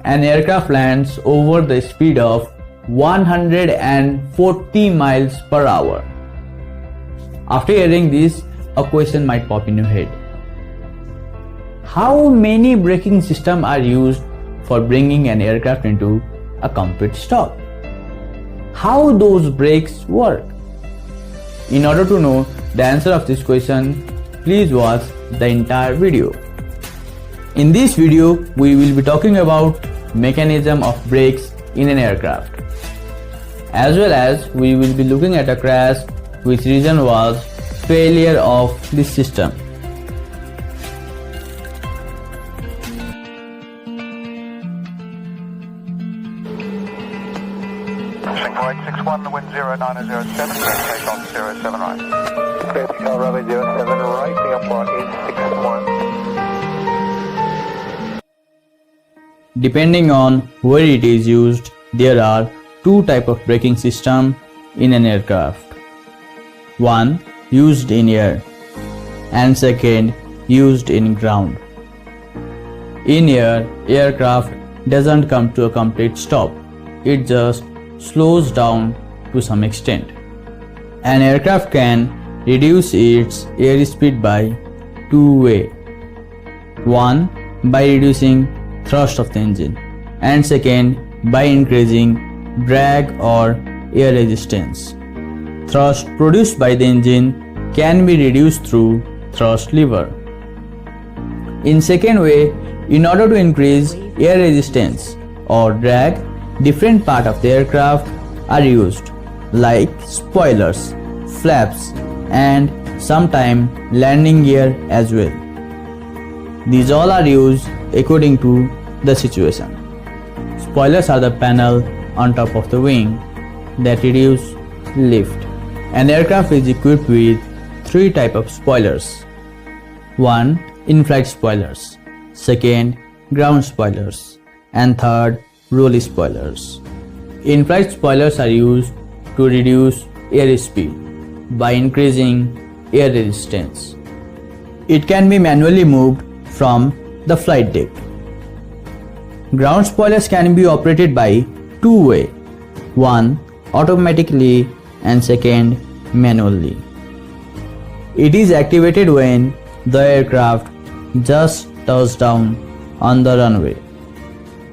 an aircraft lands over the speed of 140 miles per hour. After hearing this, a question might pop in your head. How many braking systems are used for bringing an aircraft into a complete stop? How those brakes work? In order to know the answer of this question, please watch the entire video. In this video, we will be talking about mechanism of brakes in an aircraft. As well as we will be looking at a crash which reason was failure of this system. Singapore 861, the wind 0907, take off 07 right. Vertical runway 07 right, Singapore 861. Depending on where it is used, there are two types of braking system in an aircraft. One used in air and second used in ground. In air, aircraft doesn't come to a complete stop. It just slows down to some extent. An aircraft can reduce its airspeed by two ways. One, by reducing thrust of the engine, and second, by increasing drag or air resistance. Thrust produced by the engine can be reduced through thrust lever. In second way, in order to increase air resistance or drag, different parts of the aircraft are used, like spoilers, flaps, and sometimes landing gear as well. These all are used according to the situation. Spoilers are the panel on top of the wing that reduce lift. An aircraft is equipped with three types of spoilers. One, in-flight spoilers. Second, ground spoilers. And third, roll spoilers. In-flight spoilers are used to reduce airspeed by increasing air resistance. It can be manually moved from the flight deck. Ground spoilers can be operated by two ways. One, automatically, and second, manually. It is activated when the aircraft just touches down on the runway.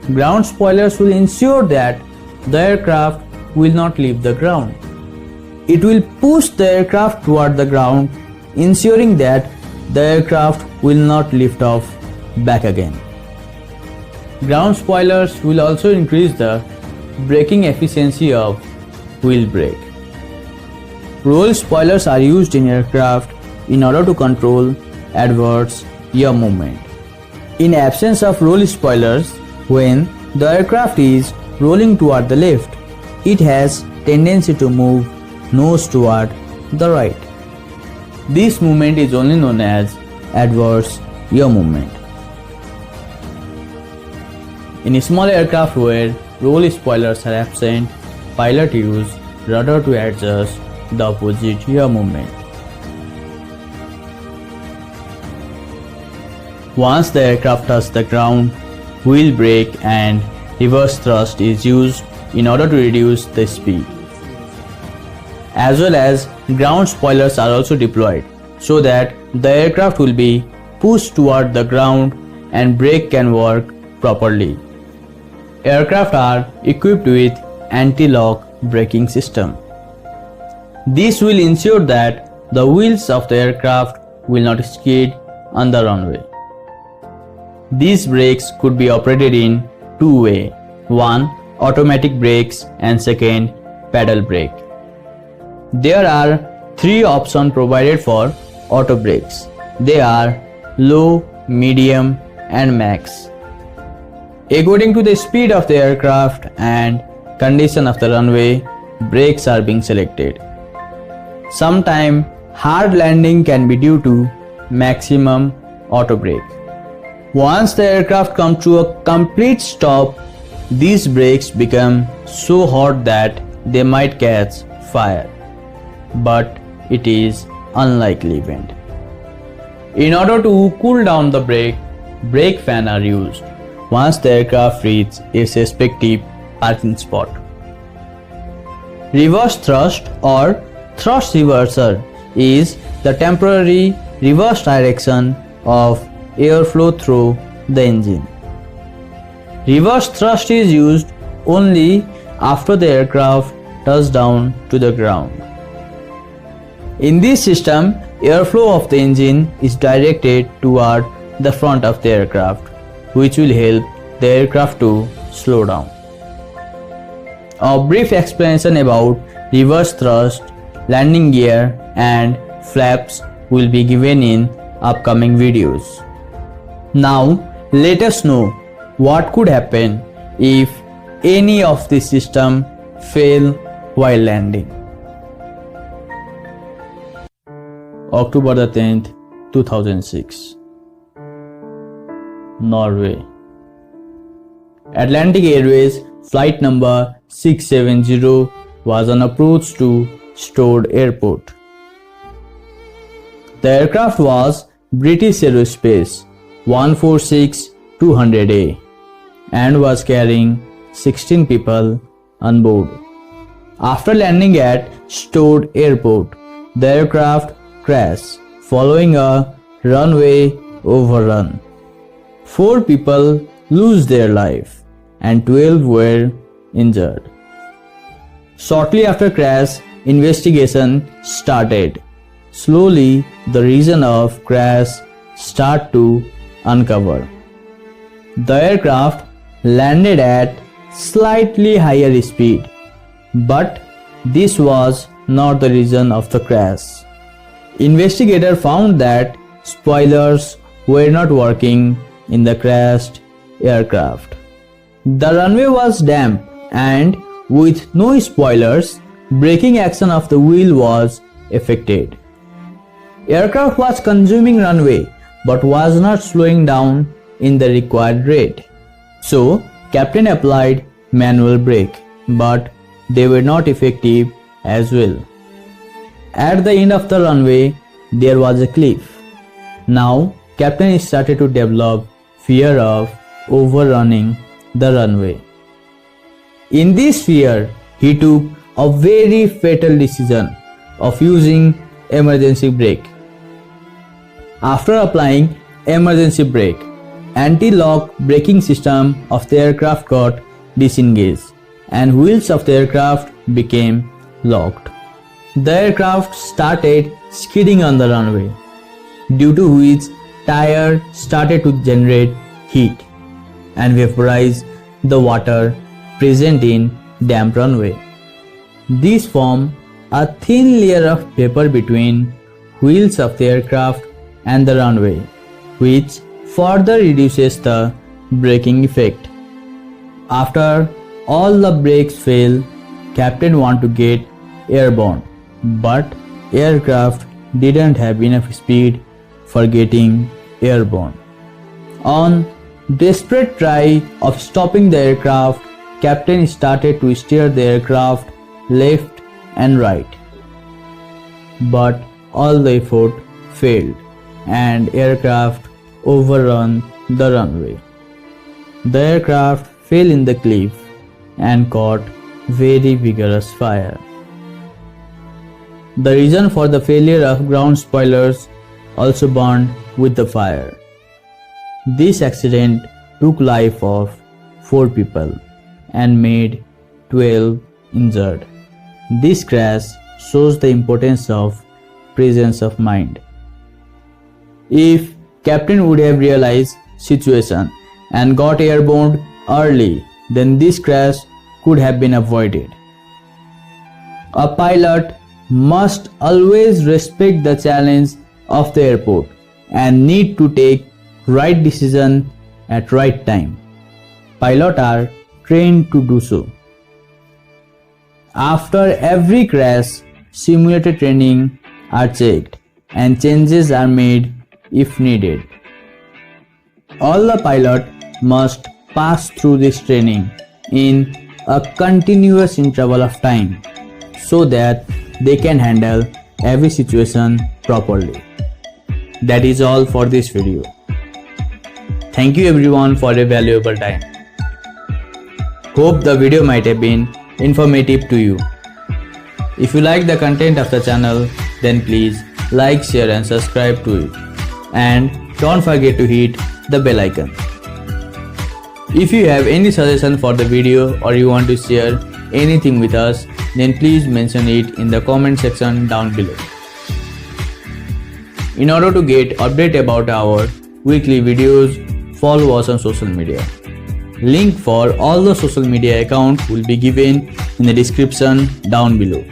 Ground spoilers will ensure that the aircraft will not leave the ground. It will push the aircraft toward the ground, ensuring that the aircraft will not lift off back again. Ground spoilers will also increase the braking efficiency of wheel brake. Roll spoilers are used in aircraft in order to control adverse yaw movement. In absence of roll spoilers, when the aircraft is rolling toward the left, it has tendency to move nose toward the right. This movement is only known as adverse yaw movement. In small aircraft where roll spoilers are absent, pilot use rudder to adjust the opposite yaw movement. Once the aircraft touches the ground, wheel brake and reverse thrust is used in order to reduce the speed. As well as ground spoilers are also deployed so that the aircraft will be pushed toward the ground and brake can work properly. Aircraft are equipped with anti-lock braking system. This will ensure that the wheels of the aircraft will not skid on the runway. These brakes could be operated in two ways. One, automatic brakes, and second, pedal brake. There are three options provided for auto brakes. They are low, medium, and max. According to the speed of the aircraft and condition of the runway, brakes are being selected. Sometimes hard landing can be due to maximum auto brake. Once the aircraft comes to a complete stop, these brakes become so hot that they might catch fire. But it is unlikely event. In order to cool down the brake fan are used. once the aircraft reaches its respective parking spot. Reverse thrust or thrust reverser is the temporary reverse direction of airflow through the engine. Reverse thrust is used only after the aircraft touches down to the ground. In this system, airflow of the engine is directed toward the front of the aircraft, which will help the aircraft to slow down. A brief explanation about reverse thrust, landing gear and flaps will be given in upcoming videos. Now let us know what could happen if any of this system fail while landing. October the 10th, 2006. Norway. Atlantic Airways flight number 670 was on approach to Stord Airport. The aircraft was British Aerospace 146-200A and was carrying 16 people on board. After landing at Stord Airport, the aircraft crashed following a runway overrun. 4 people lost their life and 12 were injured. Shortly after crash, investigation started. Slowly, the reason of crash started to uncover. The aircraft landed at slightly higher speed, but this was not the reason of the crash. Investigators found that spoilers were not working in the crashed aircraft. The runway was damp and with no spoilers, braking action of the wheel was affected. Aircraft was consuming runway but was not slowing down in the required rate. So, captain applied manual brake, but they were not effective as well. At the end of the runway, there was a cliff. Now, captain started to develop fear of overrunning the runway. In this fear, he took a very fatal decision of using emergency brake. After applying emergency brake, anti-lock braking system of the aircraft got disengaged and wheels of the aircraft became locked. The aircraft started skidding on the runway, due to which tire started to generate heat and vaporize the water present in damp runway. These form a thin layer of vapor between wheels of the aircraft and the runway, which further reduces the braking effect. After all the brakes fail, captain want to get airborne, but aircraft didn't have enough speed for getting airborne. On desperate try of stopping the aircraft, captain started to steer the aircraft left and right. But all the effort failed and aircraft overran the runway. The aircraft fell in the cliff and caught very vigorous fire. The reason for the failure of ground spoilers also burned with the fire. This accident took life of 4 people and made 12 injured. This crash shows the importance of presence of mind. If captain would have realized situation and got airborne early, then this crash could have been avoided. A pilot must always respect the challenge of the airport and need to take right decision at right time. Pilots are trained to do so. After every crash, simulator training are checked and changes are made if needed. All the pilots must pass through this training in a continuous interval of time so that they can handle every situation properly. That is all for this video. Thank you everyone for your valuable time. Hope the video might have been informative to you. If you like the content of the channel, then please like, share and subscribe to it. And don't forget to hit the bell icon. If you have any suggestion for the video or you want to share anything with us, then please mention it in the comment section down below. In order to get update about our weekly videos, follow us on social media. Link for all the social media accounts will be given in the description down below.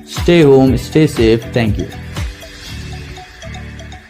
Stay home, stay safe. Thank you.